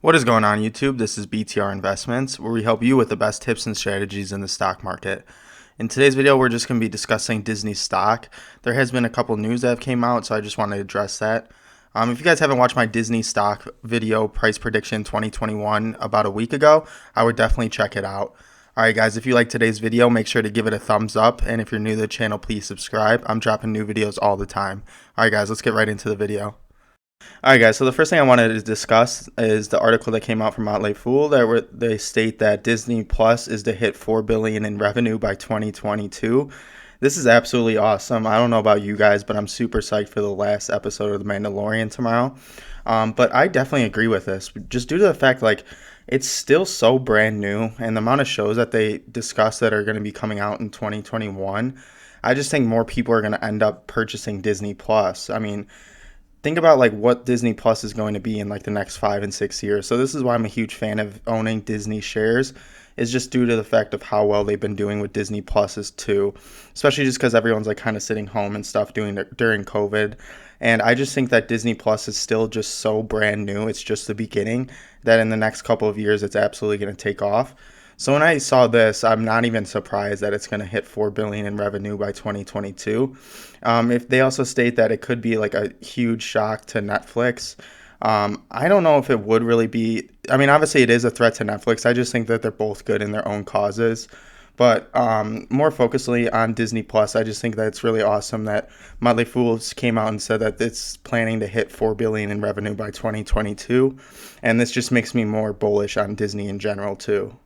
What is going on, YouTube? This is BTR Investments, where we help you with the best tips and strategies in the stock market. In today's video, we're just going to be discussing Disney stock. There has been a couple news that have came out, so I just wanted to address that. If you guys haven't watched my Disney stock video price prediction 2021 about a week ago, I would definitely check it out. Alright guys, if you like today's video, make sure to give it a thumbs up, and if you're new to the channel, please subscribe. I'm dropping new videos all the time. Alright guys, let's get right into the video. Alright guys, so the first thing I wanted to discuss is the article that came out from Motley Fool they state that Disney Plus is to hit $4 billion in revenue by 2022. This is absolutely awesome. I don't know about you guys, but I'm super psyched for the last episode of The Mandalorian tomorrow. But I definitely agree with this, just due to the fact it's still so brand new, and the amount of shows that they discuss that are going to be coming out in 2021. I just think more people are going to end up purchasing Disney Plus. I mean, think about what Disney Plus is going to be in the next 5 and 6 years. So this is why I'm a huge fan of owning Disney shares, is just due to the fact of how well they've been doing with Disney Pluses too, especially just because everyone's kind of sitting home and stuff doing it during COVID. And I just think that Disney Plus is still just so brand new. It's just the beginning, that in the next couple of years, it's absolutely going to take off. So when I saw this, I'm not even surprised that it's going to hit $4 billion in revenue by 2022. If they also state that it could be a huge shock to Netflix, I don't know if it would really be. I mean, obviously it is a threat to Netflix. I just think that they're both good in their own causes. But more focusedly on Disney Plus, I just think that it's really awesome that Motley Fool came out and said that it's planning to hit $4 billion in revenue by 2022, and this just makes me more bullish on Disney in general too.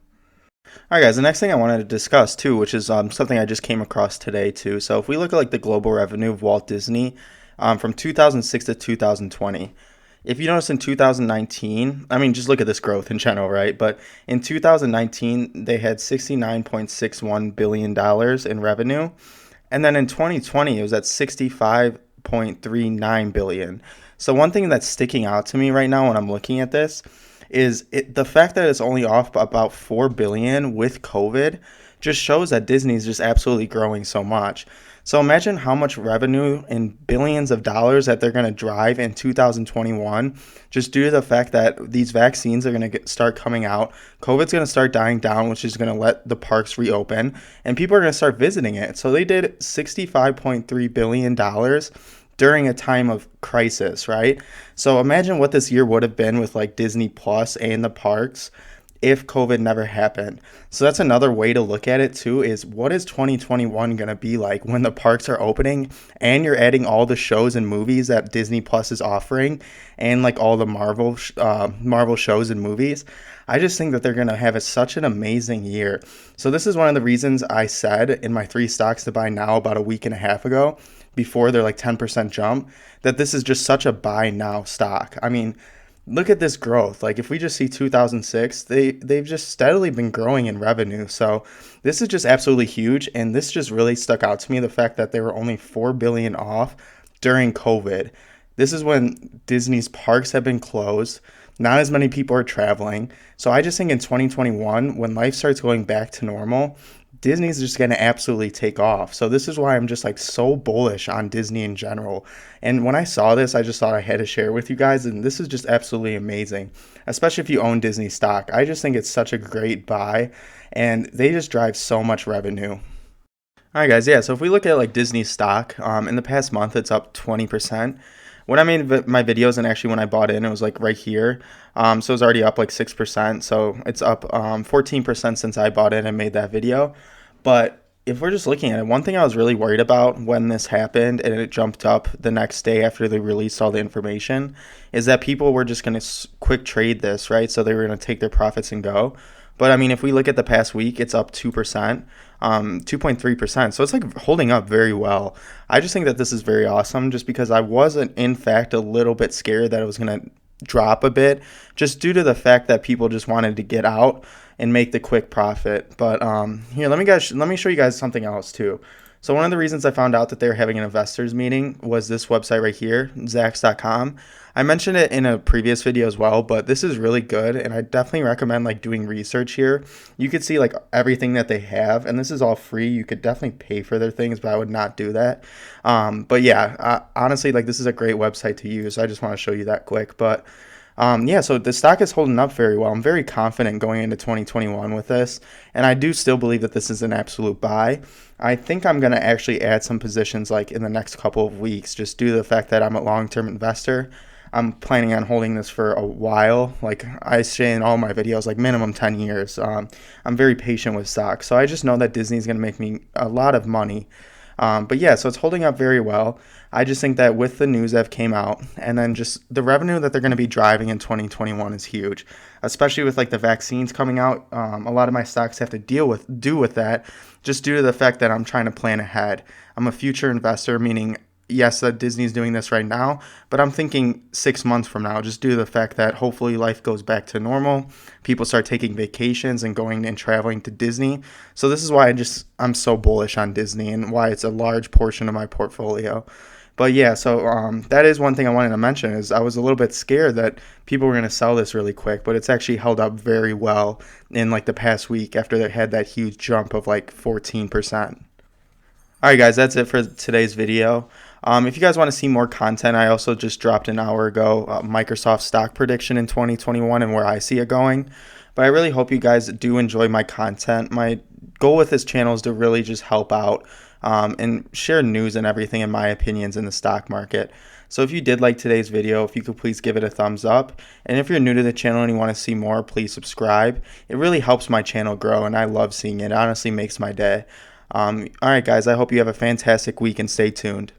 Alright guys, the next thing I wanted to discuss too, which is something I just came across today too. So if we look at the global revenue of Walt Disney from 2006 to 2020, if you notice in 2019, I mean, just look at this growth in general, right? But in 2019, they had $69.61 billion in revenue. And then in 2020, it was at $65.39 billion. So one thing that's sticking out to me right now when I'm looking at this is the fact that it's only off about 4 billion with COVID just shows that Disney is just absolutely growing so much. So imagine how much revenue in billions of dollars that they're going to drive in 2021 just due to the fact that these vaccines are going to start coming out. COVID's going to start dying down, which is going to let the parks reopen, and people are going to start visiting it. So they did $65.3 billion during a time of crisis, right? So imagine what this year would have been with Disney Plus and the parks if COVID never happened. So that's another way to look at it too, is what is 2021 going to be like when the parks are opening and you're adding all the shows and movies that Disney Plus is offering, and all the Marvel shows and movies. I just think that they're going to have such an amazing year. So this is one of the reasons I said in my 3 stocks to buy now about a week and a half ago, before their 10% jump, that this is just such a buy now stock. I mean, look at this growth. If we just see 2006, they've just steadily been growing in revenue. So this is just absolutely huge, and this just really stuck out to me, the fact that they were only 4 billion off during COVID. This is when Disney's parks have been closed. Not as many people are traveling. So I just think in 2021, when life starts going back to normal, Disney's just going to absolutely take off. So this is why I'm just so bullish on Disney in general. And when I saw this, I just thought I had to share with you guys. And this is just absolutely amazing, especially if you own Disney stock. I just think it's such a great buy, and they just drive so much revenue. All right, guys. Yeah. So if we look at Disney stock, in the past month, it's up 20%. When I made my videos, and actually when I bought in, it was right here. So it's already up 6%. So it's up 14% since I bought in and made that video. But if we're just looking at it, one thing I was really worried about when this happened and it jumped up the next day after they released all the information is that people were just going to quick trade this, right? So they were going to take their profits and go. But I mean, if we look at the past week, it's up 2%, 2.3%. So it's holding up very well. I just think that this is very awesome, just because I wasn't, in fact, a little bit scared that it was going to drop a bit, just due to the fact that people just wanted to get out and make the quick profit. But here, let me show you guys something else too. So one of the reasons I found out that they were having an investors meeting was this website right here, Zacks.com. I mentioned it in a previous video as well, but this is really good, and I definitely recommend doing research here. You could see everything that they have, and this is all free. You could definitely pay for their things, but I would not do that. But yeah, honestly, this is a great website to use. I just want to show you that quick. But Yeah, so the stock is holding up very well. I'm very confident going into 2021 with this, and I do still believe that this is an absolute buy. I think I'm going to actually add some positions like in the next couple of weeks, just due to the fact that I'm a long-term investor. I'm planning on holding this for a while. Like I say in all my videos, like minimum 10 years. I'm very patient with stocks, so I just know that Disney is going to make me a lot of money. But yeah, so it's holding up very well. I just think that with the news that came out, and then just the revenue that they're going to be driving in 2021 is huge, especially with like the vaccines coming out. A lot of my stocks have to do with that, just due to the fact that I'm trying to plan ahead. I'm a future investor, meaning yes, that Disney's doing this right now, but I'm thinking 6 months from now, just due to the fact that hopefully life goes back to normal. People start taking vacations and going and traveling to Disney. So this is why I'm so bullish on Disney and why it's a large portion of my portfolio. But yeah, so that is one thing I wanted to mention is I was a little bit scared that people were going to sell this really quick, but it's actually held up very well in like the past week after they had that huge jump of like 14%. All right, guys, that's it for today's video. If you guys want to see more content, I also just dropped an hour ago Microsoft stock prediction in 2021 and where I see it going. But I really hope you guys do enjoy my content. My goal with this channel is to really just help out and share news and everything and my opinions in the stock market. So if you did like today's video, if you could please give it a thumbs up. And if you're new to the channel and you want to see more, please subscribe. It really helps my channel grow, and I love seeing it. It honestly makes my day. All right, guys, I hope you have a fantastic week and stay tuned.